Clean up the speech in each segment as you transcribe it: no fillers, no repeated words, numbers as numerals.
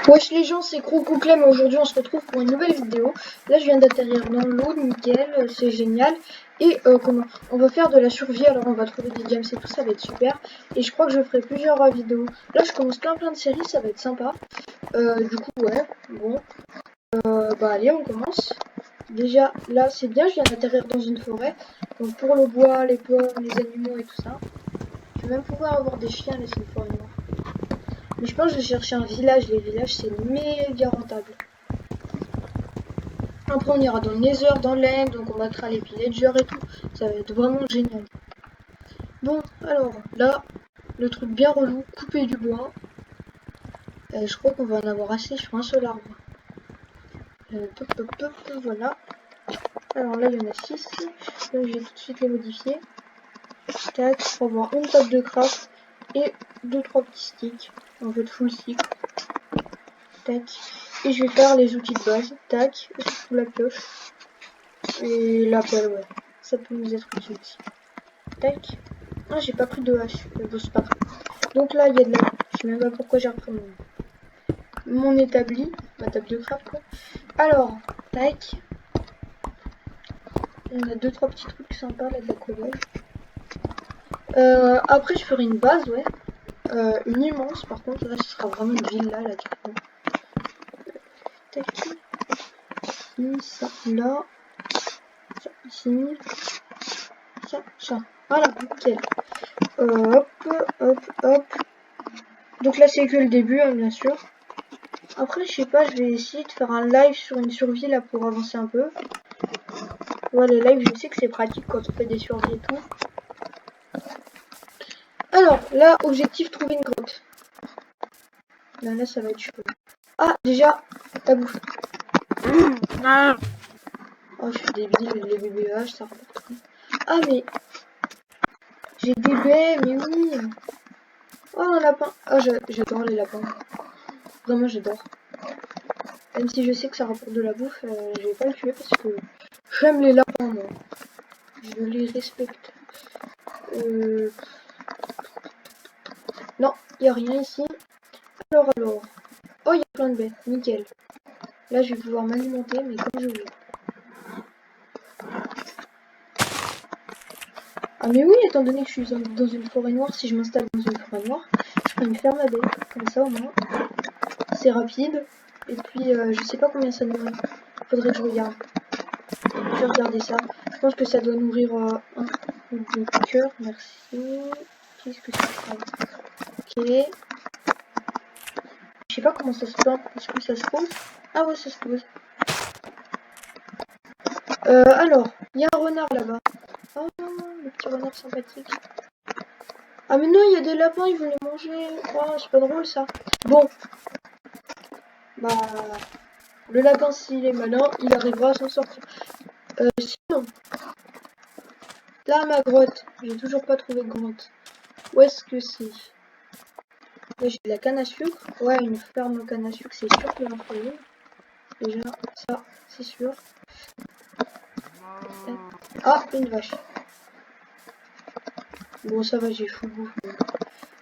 Wesh les gens, c'est Crococlem et aujourd'hui on se retrouve pour une nouvelle vidéo. Là je viens d'atterrir dans l'eau, nickel, c'est génial. Et comment on va faire de la survie, alors on va trouver des diams et tout, ça va être super. Et je crois que je ferai plusieurs vidéos. Là je commence plein de séries, ça va être sympa. Du coup ouais, bon. Bah allez on commence. Déjà là c'est bien, je viens d'atterrir dans une forêt. Donc pour le bois, les pommes, les animaux et tout ça. Je vais même pouvoir avoir des chiens, là c'est une forêt noire. Mais je pense que je vais chercher un village. Les villages, c'est méga rentable. Après, on ira dans le Nether, dans l'End, donc on battra les villagers et tout. Ça va être vraiment génial. Bon, alors, là, le truc bien relou, couper du bois. Je crois qu'on va en avoir assez sur un seul arbre. Voilà. Alors là, il y en a 6. Donc, je vais tout de suite les modifier. Tac, pour avoir une table de craft et 2-3 petits sticks. En fait, full stick. Tac. Et je vais faire les outils de base. Tac. Surtout la pioche. Et la pelle, ouais. Ça peut nous être utile aussi. Tac. Ah, j'ai pas pris de hache. Mais bon, c'est pas grave. Donc là, il y a de la... Je sais même pas pourquoi j'ai repris mon établi. Ma table de craft, quoi. Alors, tac. On a 2-3 petits trucs sympas, là, de la cobble. Après, je ferai une base, ouais. Une immense, par contre. Là, ce sera vraiment une villa, là, du coup. Tac. Ça, là. Ça, ici. Ça. Voilà, nickel. Hop, hop. Donc là, c'est que le début, hein, bien sûr. Après, je sais pas, je vais essayer de faire un live sur une survie, là, pour avancer un peu. Ouais, les lives, je sais que c'est pratique quand on fait des survies et tout. Alors, là, objectif, trouver une grotte. Là, ça va être chaud. Ah, déjà, ta bouffe. Oh, je suis débile, les bébés H, ça rapporte rien. Ah, mais... J'ai des baies, mais oui. Oh, un lapin. Ah, j'adore les lapins. Vraiment, j'adore. Même si je sais que ça rapporte de la bouffe, je vais pas le tuer parce que j'aime les lapins, moi. Je les respecte. Non, il n'y a rien ici. Alors. Oh, il y a plein de bêtes, nickel. Là, je vais pouvoir m'alimenter, mais comme je veux. Ah, mais oui, étant donné que je suis dans une forêt noire, si je m'installe dans une forêt noire, je peux me ferme à bête. Comme ça, au moins, c'est rapide. Et puis, je sais pas combien ça nourrit. Faudrait que je regarde. Je vais regarder ça. Je pense que ça doit nourrir un ou deux cœurs. Merci. Qu'est-ce que c'est? Ok. Je sais pas comment ça se passe. Est-ce que ça se pose? Ah ouais, ça se pose. Alors, il y a un renard là-bas. Oh, le petit renard sympathique. Ah mais non, il y a des lapins, ils veulent les manger. Oh, c'est pas drôle ça. Bon. Bah, le lapin, s'il est malin, il arrivera à s'en sortir. Sinon, là, ma grotte. J'ai toujours pas trouvé de grotte. Où est-ce que c'est? Là, j'ai de la canne à sucre. Ouais, une ferme canne à sucre, c'est sûr que j'en ferai une. Déjà, ça, c'est sûr. Ah, une vache. Bon, ça va, j'ai full bouffe.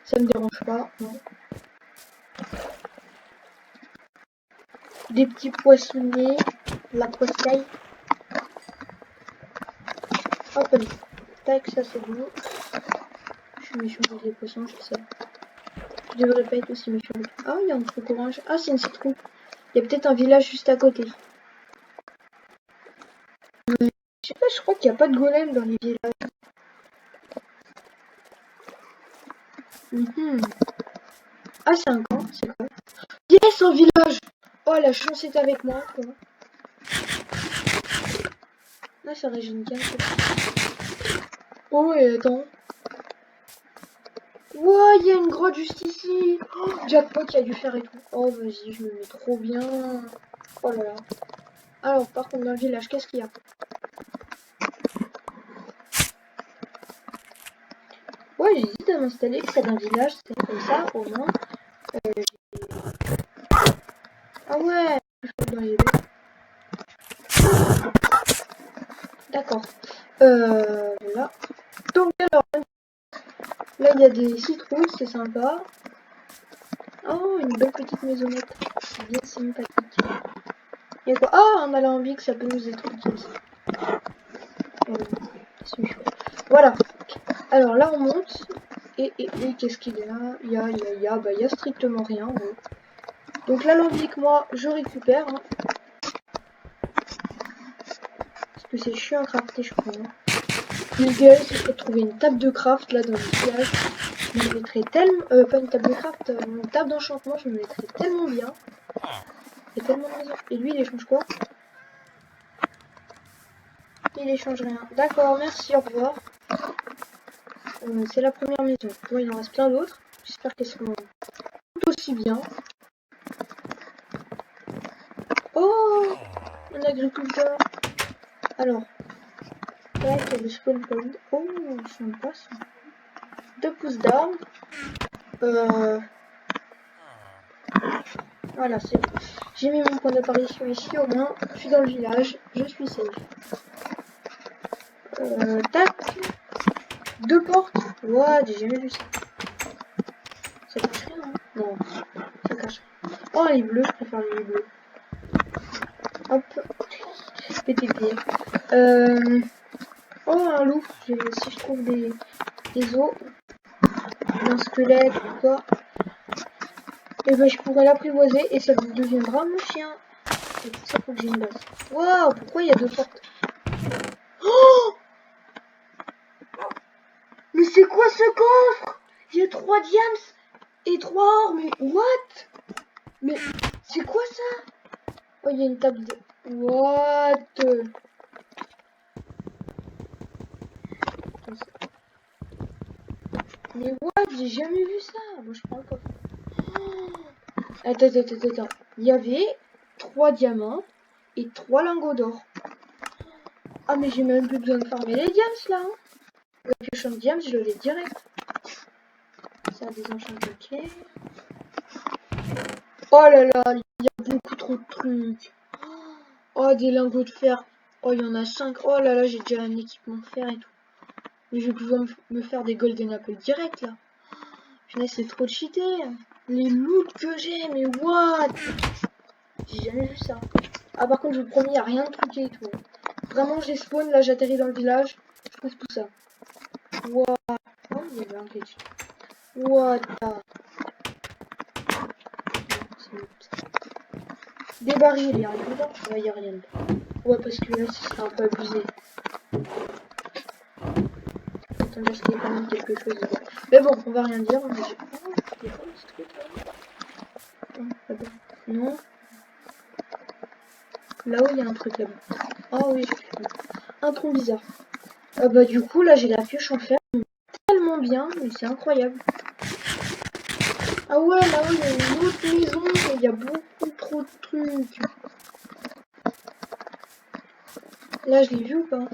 Ça me dérange pas, non. Des petits poissonniers. La poissaille. Hop, allez. Tac, ça c'est bon. Je suis méchant avec les poissons, je sais. Je devrais pas être aussi méchant avec... Ah, il y a un truc orange. Ah, c'est une citrouille. Il y a peut-être un village juste à côté. Je sais pas, je crois qu'il n'y a pas de golem dans les villages. Ah, c'est un camp, c'est quoi? Yes, un village! Oh, la chance est avec moi, quoi. Là, ça régène bien. Oh, et attends. Ouais, il y a une grotte juste ici. Oh, jackpot, il y a du fer et tout. Oh, vas-y, je me mets trop bien. Oh là là. Alors, par contre, dans le village, qu'est-ce qu'il y a? Ouais, j'hésite à m'installer près d'un village, c'est comme ça, au moins. Ah ouais, dans les... D'accord. Voilà. Donc alors, là il y a des citrouilles, c'est sympa. Oh, une belle petite maisonnette. Bien sympathique. Il y a quoi? Ah, un alambic, ça peut nous être utile. Voilà. Alors là on monte. Et qu'est-ce qu'il y a? Il y a strictement rien. Ouais. Donc l'alambic, moi, je récupère. Hein. Parce que c'est chiant à crafter, je crois. Hein. L'idéal, c'est de trouver une table de craft là dans le village. Je me mettrais tellement... pas une table de craft, une table d'enchantement, je me mettrais tellement bien. Il y a tellement de maisons. Et lui, il échange quoi? Il échange rien. D'accord, merci, au revoir. C'est la première maison. Bon, il en reste plein d'autres. J'espère qu'elles seront tout aussi bien. Oh, un agriculteur. Alors, là, il y a le spawn point. Oh, sympa ça. 2 pouces d'armes. Voilà, c'est bon. J'ai mis mon point d'apparition ici, au moins, je suis dans le village, je suis safe. Tac. 2 portes. Ouah, j'ai jamais vu ça. Ça cache rien, hein? Non, ça cache rien. Oh, les bleus, je préfère les bleus. Hop. PTP. Oh, un loup. Si je trouve des os, un squelette ou quoi, et ben je pourrais l'apprivoiser et ça deviendra mon chien. Et pour ça, faut que j'ai une base. Waouh, pourquoi il y a 2 portes? Oh, mais c'est quoi ce coffre? Il y a 3 diams et 3 or, mais what? Mais c'est quoi ça? Oh, il y a une table de... What? Mais what? J'ai jamais vu ça. Moi, je prends le coffre. Oh, attends. Il y avait 3 diamants et 3 lingots d'or. Ah, mais j'ai même plus besoin de farmer les diams là. Hein. La pioche en diams, je l'ai direct. Ça a des enchantés. Ok. Oh là là, il y a beaucoup trop de trucs. Oh, des lingots de fer. Oh, il y en a 5. Oh là là, j'ai déjà un équipement de fer et tout. Mais je vais pouvoir me faire des golden apples direct là. Putain, c'est trop cheaté. Les loots que j'ai, mais what? J'ai jamais vu ça. Ah, par contre, je vous promets, il n'y a rien de truqué et tout. Vraiment, j'ai spawn, là, j'atterris dans le village. Je trouve tout ça. What? Oh, il y avait un glitch. What? Des barils, il y a rien dedans. Ouais, il y a rien dedans. Ouais, parce que là, ce sera un peu abusé. Attends, parce qu'il y a quand même quelque chose dedans. Mais bon, on va rien dire. On a... Non. Là-haut, il y a un truc là-bas. Ah oui, un tronc bizarre. Bah du coup, là, j'ai la pioche en fer. Tellement bien, mais c'est incroyable. Ah ouais, là-haut, il y a une autre maison, mais il y a beaucoup trop de trucs. Là, je l'ai vu ou pas?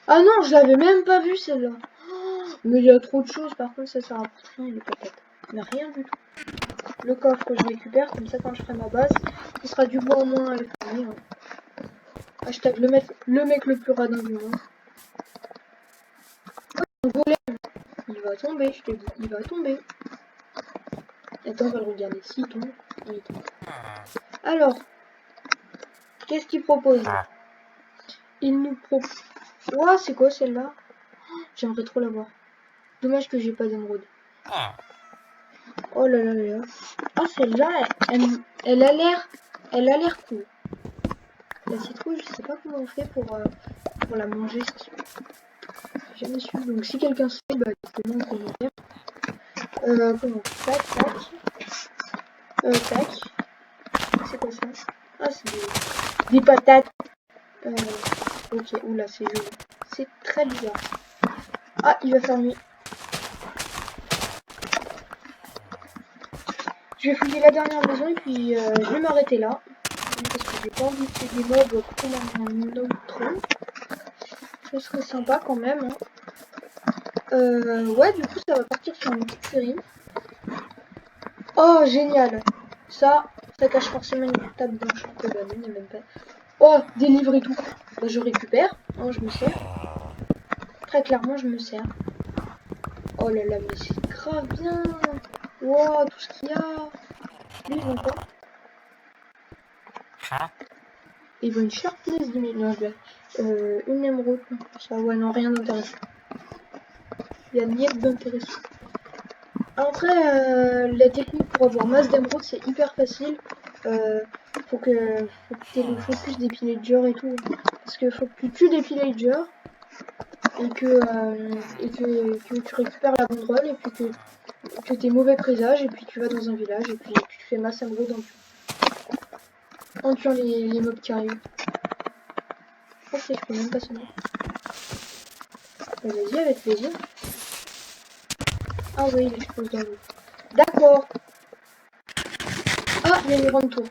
Ah non, je l'avais même pas vu celle-là. Oh, mais il y a trop de choses, par contre, ça rapporte rien, les patates. Mais rien du tout. Le coffre que je récupère, comme ça, quand je ferai ma base, ce sera du bois en moins à le faire. Hashtag le mec le plus radin du monde. Un golem, il va tomber, je te dis, il va tomber. Attends, on va le regarder. S'il tombe, il tombe. Alors, qu'est-ce qu'il propose? Il nous propose... Ouah, c'est quoi celle-là? J'aimerais trop la voir. Dommage que j'ai pas d'émeraude. Oh là là là. Ah, celle-là, elle a l'air cool. La citrouille, je sais pas comment on fait pour la manger. J'ai jamais su. Donc si quelqu'un sait, bah dites-le en commentaire. Comment? Tac, tac. C'est quoi ça? Ah, c'est des patates. Ok, oula, c'est joli. C'est très bizarre. Ah, il va faire nuit. Je vais fouiller la dernière maison et puis je vais m'arrêter là. Parce que j'ai pas envie de faire des mobs comme un autre. Ce serait sympa quand même. Hein. Ouais, du coup, ça va partir sur une petite série. Oh, génial. Ça cache forcément une table blanche. Oh bah non, même pas. Oh, des livres et tout. Bah je récupère. Oh, je me sers. Très clairement, je me sers. Oh là là, mais c'est grave bien. Wow, tout ce qu'il y a. Lui, ils ont quoi? Ils ont une sharpness 10 000. Non, je vais. Une émeraude. Ça, ouais, non, rien d'intéressant. Il y a niet d'intéressant. Après, la technique pour avoir masse d'émeraude, c'est hyper facile. Faut que tu aies le focus des pillagers et tout. Parce que faut que tu tues des pillagers et que tu récupères la banderole et puis que t'es mauvais présage et puis tu vas dans un village et puis tu fais masse émeraude en tuant les mobs qui arrivent. Ok, je peux même pas sonner. Bah, vas-y, avec plaisir. Ah oui, il explose dans l'eau. D'accord. Ah, il y a une grande tour.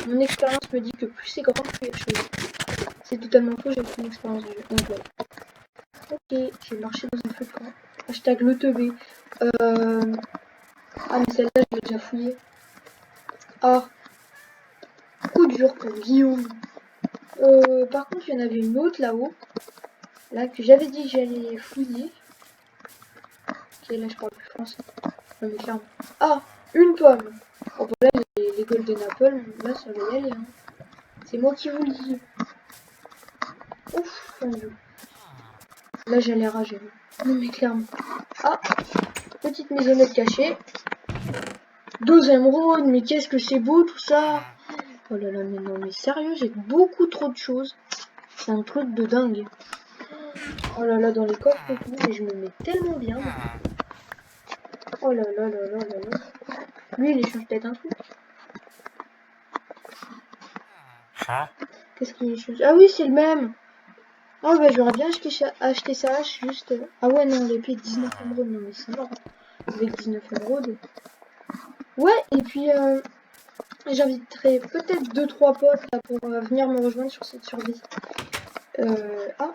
Mon expérience me dit que plus c'est grand, plus il y a de choses. C'est totalement faux, j'ai aucune expérience du jeu. Donc voilà. Ok, j'ai marché dans un feu de camp. Hashtag le teubé. Ah mais celle-là je l'ai déjà fouillée. Ah, coup dur pour Guillaume. Par contre il y en avait une autre là-haut. Là que j'avais dit que j'allais fouiller. Ok, là je parle plus français. Non mais clairement. Ah, une pomme. Oh bah là les golden apples, là ça va y aller. Hein. C'est moi qui vous le dis. Ouf, mon dieu. Là j'allais rager. Non mais clairement. Ah, petite maisonnette cachée. 12 émeraudes, mais qu'est-ce que c'est beau tout ça. Oh là là, mais non, mais sérieux, j'ai beaucoup trop de choses. C'est un truc de dingue. Oh là là, dans les coffres et tout, mais je me mets tellement bien. Moi. Oh là là là là là là. Lui, il échange peut-être un truc. Qu'est-ce qu'il échange? Ah oui, c'est le même. Oh bah j'aurais bien acheté ça, juste... Ah ouais, non, l'épée 19 émeraudes, non mais c'est mort. Avec 19 émeraudes. Ouais, et puis j'inviterai peut-être 2-3 potes là, pour venir me rejoindre sur cette survie. Ah,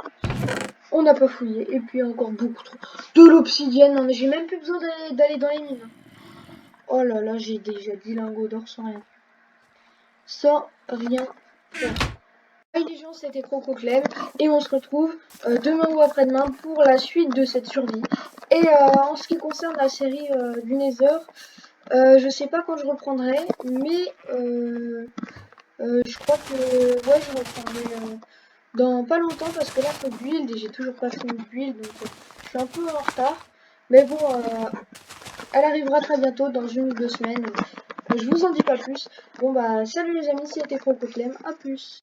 on n'a pas fouillé. Et puis encore beaucoup trop. De l'obsidienne, non mais j'ai même plus besoin d'aller dans les mines. Oh là là, j'ai déjà 10 lingots d'or sans rien. Sans rien faire. Hey les gens, c'était CrocoClem et on se retrouve demain ou après-demain pour la suite de cette survie. Et en ce qui concerne la série du Nether, je sais pas quand je reprendrai, mais je crois que ouais, je reprendrai dans pas longtemps parce que là faut build et j'ai toujours pas fini de build, donc je suis un peu en retard. Mais bon, elle arrivera très bientôt, dans 1 ou 2 semaines. Je vous en dis pas plus. Bon bah salut les amis, c'était CrocoClem, à plus.